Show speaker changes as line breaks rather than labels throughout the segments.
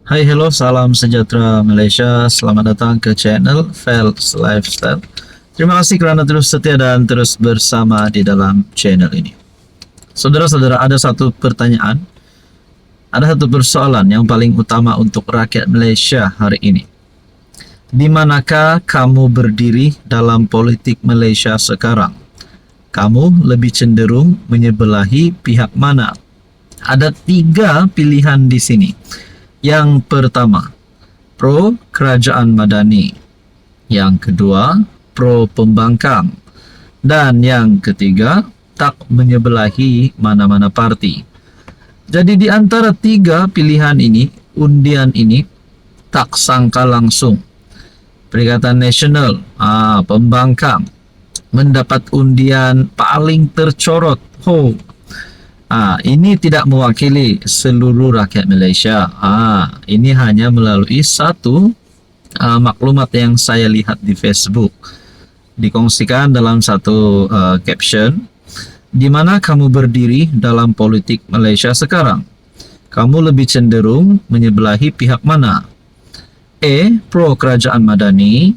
Hai, hello, salam sejahtera Malaysia. Selamat datang ke channel Fels Lifestyle. Terima kasih kerana terus setia dan terus bersama di dalam channel ini. Saudara-saudara, ada satu pertanyaan, ada satu persoalan yang paling utama untuk rakyat Malaysia hari ini. Di manakah kamu berdiri dalam politik Malaysia sekarang? Kamu lebih cenderung menyebelahi pihak mana? Ada 3 pilihan di sini. Yang pertama, pro kerajaan Madani. Yang kedua, pro pembangkang. Dan yang ketiga, tak menyebelahi mana-mana parti. Jadi di antara 3 pilihan ini, undian ini tak sangka langsung. Perikatan Nasional, pembangkang, mendapat undian paling tercorot. Ini tidak mewakili seluruh rakyat Malaysia. Ini hanya melalui satu maklumat yang saya lihat di Facebook. Dikongsikan dalam satu caption, di mana kamu berdiri dalam politik Malaysia sekarang? Kamu lebih cenderung menyebelahi pihak mana? A. Pro kerajaan Madani.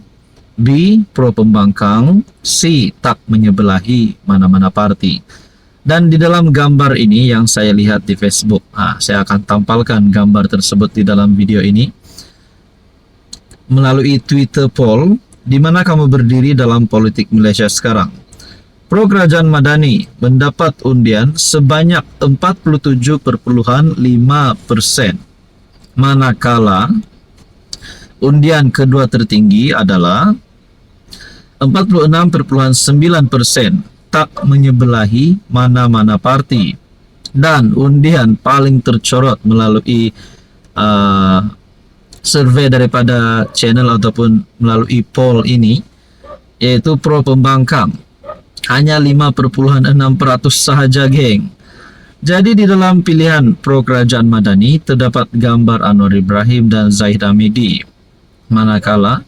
B. Pro pembangkang. C. Tak menyebelahi mana-mana parti. Dan di dalam gambar ini yang saya lihat di Facebook, saya akan tampalkan gambar tersebut di dalam video ini melalui Twitter poll, di mana kamu berdiri dalam politik Malaysia sekarang. Pro kerajaan Madani mendapat undian sebanyak 47,5%, manakala undian kedua tertinggi adalah 46,9%. Tak menyebelahi mana-mana parti. Dan undian paling tercorot melalui survei daripada channel ataupun melalui poll ini, yaitu pro pembangkang, hanya 5,6% sahaja, geng. Jadi di dalam pilihan pro kerajaan Madani terdapat gambar Anwar Ibrahim dan Zahid Hamidi, manakala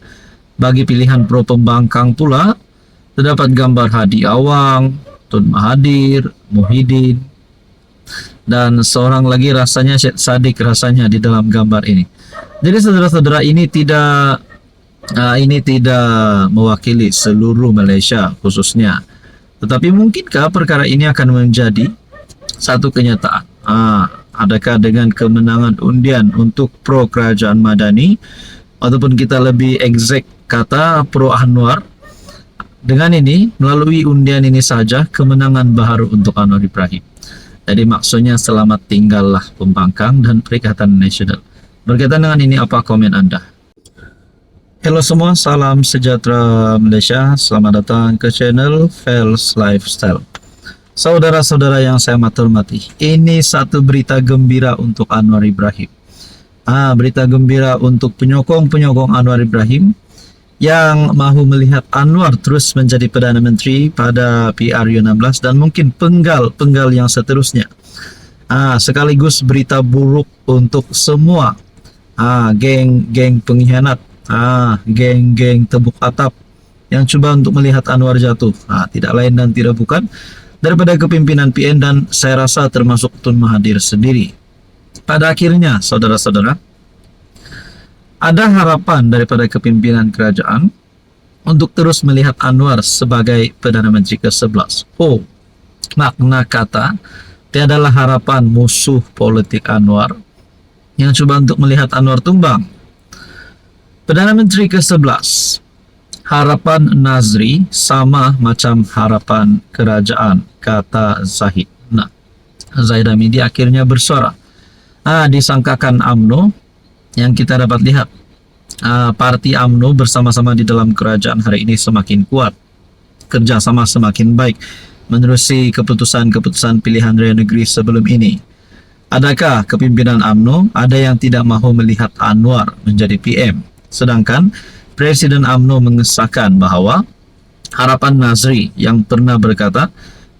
bagi pilihan pro pembangkang pula terdapat gambar Hadi Awang, Tun Mahathir, Muhyiddin, dan seorang lagi rasanya Syed Saddiq rasanya di dalam gambar ini. Jadi saudara-saudara, ini tidak mewakili seluruh Malaysia khususnya. Tetapi mungkinkah perkara ini akan menjadi satu kenyataan? Adakah dengan kemenangan undian untuk pro kerajaan Madani, ataupun kita lebih exact kata pro Anwar, dengan ini, melalui undian ini saja, kemenangan baru untuk Anwar Ibrahim. Jadi maksudnya selamat tinggallah pembangkang dan Perikatan Nasional. Berkaitan dengan ini, apa komen Anda? Halo semua, salam sejahtera Malaysia. Selamat datang ke channel Fels Lifestyle. Saudara-saudara yang saya hormati, ini satu berita gembira untuk Anwar Ibrahim. Berita gembira untuk penyokong-penyokong Anwar Ibrahim yang mahu melihat Anwar terus menjadi Perdana Menteri pada PRU16 dan mungkin penggal yang seterusnya. Sekaligus berita buruk untuk semua geng-geng pengkhianat, geng-geng tebuk atap yang cuba untuk melihat Anwar jatuh. Tidak lain dan tidak bukan daripada kepimpinan PN, dan saya rasa termasuk Tun Mahathir sendiri. Pada akhirnya, saudara-saudara, ada harapan daripada kepimpinan kerajaan untuk terus melihat Anwar sebagai Perdana Menteri ke-11. Makna kata, tiadalah harapan musuh politik Anwar yang cuba untuk melihat Anwar tumbang. Perdana Menteri ke-11, harapan Nazri sama macam harapan kerajaan, kata Zahid. Zahid Hamidi akhirnya bersuara. Disangkakan UMNO, yang kita dapat lihat parti UMNO bersama-sama di dalam kerajaan hari ini semakin kuat, kerjasama semakin baik menerusi keputusan-keputusan pilihan raya negeri sebelum ini. Adakah kepimpinan UMNO ada yang tidak mahu melihat Anwar menjadi PM, sedangkan Presiden UMNO mengesahkan bahawa harapan Nazri yang pernah berkata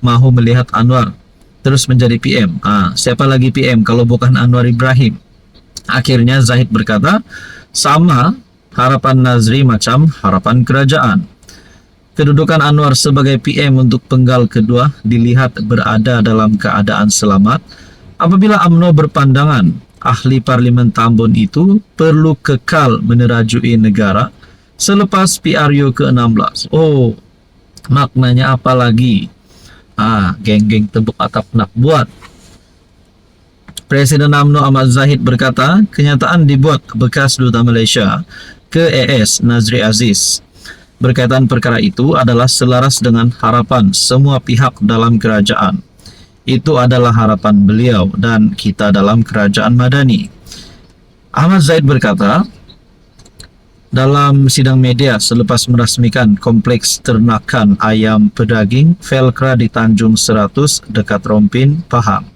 mahu melihat Anwar terus menjadi PM. Siapa lagi PM kalau bukan Anwar Ibrahim? Akhirnya Zahid berkata, sama harapan Nazri macam harapan kerajaan. Kedudukan Anwar sebagai PM untuk penggal kedua dilihat berada dalam keadaan selamat apabila UMNO berpandangan ahli parlimen Tambun itu perlu kekal menerajui negara selepas PRU ke-16. Oh, maknanya apa lagi? Geng-geng tebuk atap nak buat. Presiden UMNO Ahmad Zahid berkata, kenyataan dibuat bekas Duta Malaysia ke ES Nazri Aziz berkaitan perkara itu adalah selaras dengan harapan semua pihak dalam kerajaan. Itu adalah harapan beliau dan kita dalam kerajaan madani. Ahmad Zahid berkata dalam sidang media selepas merasmikan kompleks ternakan ayam pedaging Velcra di Tanjung 100 dekat Rompin, Pahang.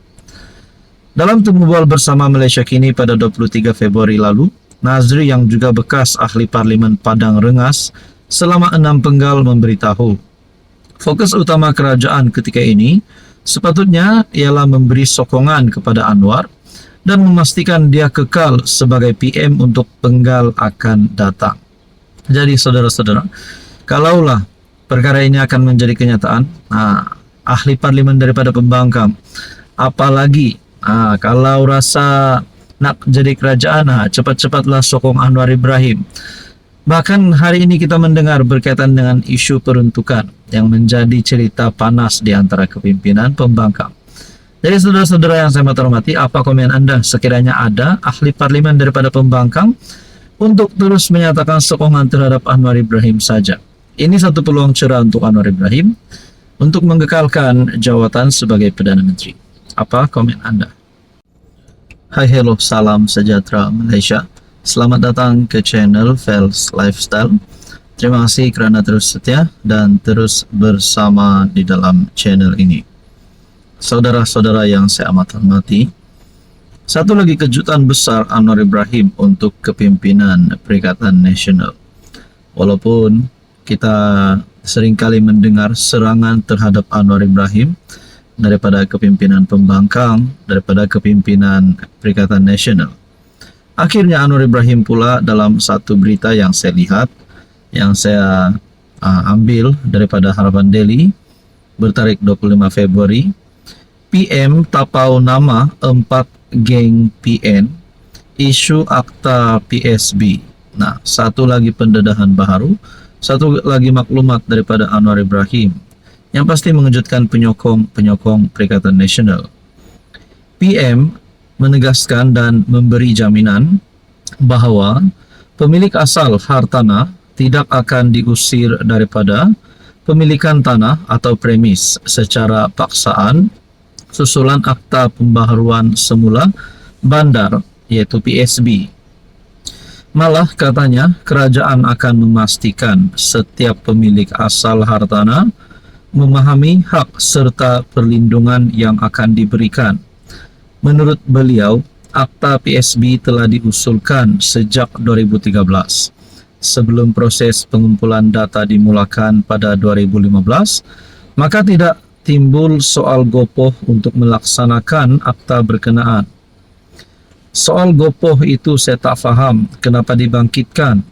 Dalam temu bual bersama Malaysia Kini pada 23 Februari lalu, Nazri yang juga bekas ahli parlimen Padang Rengas selama 6 penggal memberitahu, fokus utama kerajaan ketika ini sepatutnya ialah memberi sokongan kepada Anwar dan memastikan dia kekal sebagai PM untuk penggal akan datang. Jadi saudara-saudara, kalaulah perkara ini akan menjadi kenyataan, ahli parlimen daripada pembangkang, apalagi kalau rasa nak jadi kerajaan, cepat-cepatlah sokong Anwar Ibrahim. Bahkan hari ini kita mendengar berkaitan dengan isu peruntukan yang menjadi cerita panas di antara kepimpinan pembangkang. Jadi saudara-saudara yang saya hormati, apa komen Anda sekiranya ada ahli parlimen daripada pembangkang untuk terus menyatakan sokongan terhadap Anwar Ibrahim saja? Ini satu peluang cerah untuk Anwar Ibrahim untuk mengekalkan jawatan sebagai Perdana Menteri. Apa komen Anda? Hai, hello, salam sejahtera Malaysia. Selamat datang ke channel Fels Lifestyle. Terima kasih kerana terus setia dan terus bersama di dalam channel ini. Saudara-saudara yang saya amat hormati, satu lagi kejutan besar Anwar Ibrahim untuk kepimpinan Perikatan Nasional. Walaupun kita seringkali mendengar serangan terhadap Anwar Ibrahim daripada kepimpinan pembangkang, daripada kepimpinan Perikatan Nasional. Akhirnya Anwar Ibrahim pula dalam satu berita yang saya lihat, yang saya ambil daripada Harapan Daily bertarikh 25 Februari, PM tapau nama 4 geng PN, isu akta PSB. Nah, satu lagi pendedahan baru, satu lagi maklumat daripada Anwar Ibrahim yang pasti mengejutkan penyokong Perikatan Nasional. PM menegaskan dan memberi jaminan bahawa pemilik asal hartanah tidak akan diusir daripada pemilikan tanah atau premis secara paksaan susulan akta pembaharuan semula bandar, yaitu PSB. Malah katanya kerajaan akan memastikan setiap pemilik asal hartanah memahami hak serta perlindungan yang akan diberikan. Menurut beliau, akta PSB telah diusulkan sejak 2013. Sebelum proses pengumpulan data dimulakan pada 2015, maka tidak timbul soal gopoh untuk melaksanakan akta berkenaan. Soal gopoh itu saya tak faham kenapa dibangkitkan.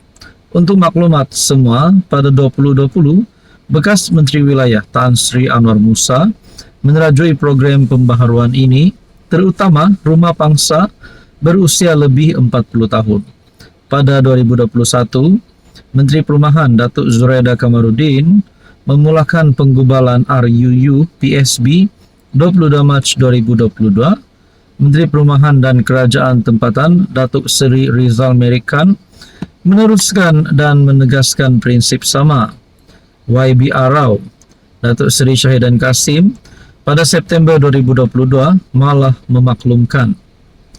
Untuk maklumat semua, pada 2020, bekas Menteri Wilayah Tan Sri Anwar Musa menerajui program pembaharuan ini, terutama rumah pangsa berusia lebih 40 tahun. Pada 2021, Menteri Perumahan Datuk Zuraida Kamarudin memulakan penggubalan RUU PSB 22 Mac 2022. Menteri Perumahan dan Kerajaan Tempatan Datuk Seri Rizal Merican meneruskan dan menegaskan prinsip sama. YB Arau Datuk Seri Syahidan Kasim pada September 2022 malah memaklumkan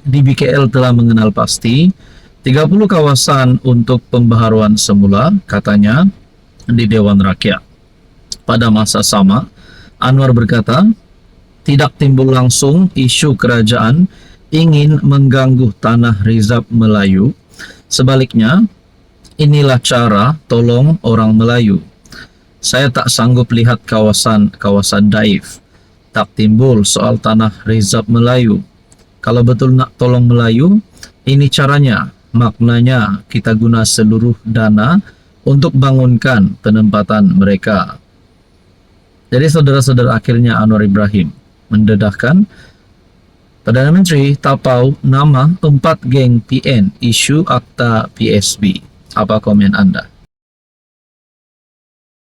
DBKL telah mengenal pasti 30 kawasan untuk pembaharuan semula, katanya, di Dewan Rakyat. Pada masa sama, Anwar berkata, tidak timbul langsung isu kerajaan ingin mengganggu tanah rizab Melayu. Sebaliknya, inilah cara tolong orang Melayu. Saya tak sanggup lihat kawasan Daif. Tak timbul soal tanah rizab Melayu. Kalau betul nak tolong Melayu, ini caranya. Maknanya kita guna seluruh dana untuk bangunkan penempatan mereka. Jadi saudara-saudara, akhirnya Anwar Ibrahim mendedahkan Perdana Menteri tapau nama 4 geng PN isu Akta PSB. Apa komen Anda?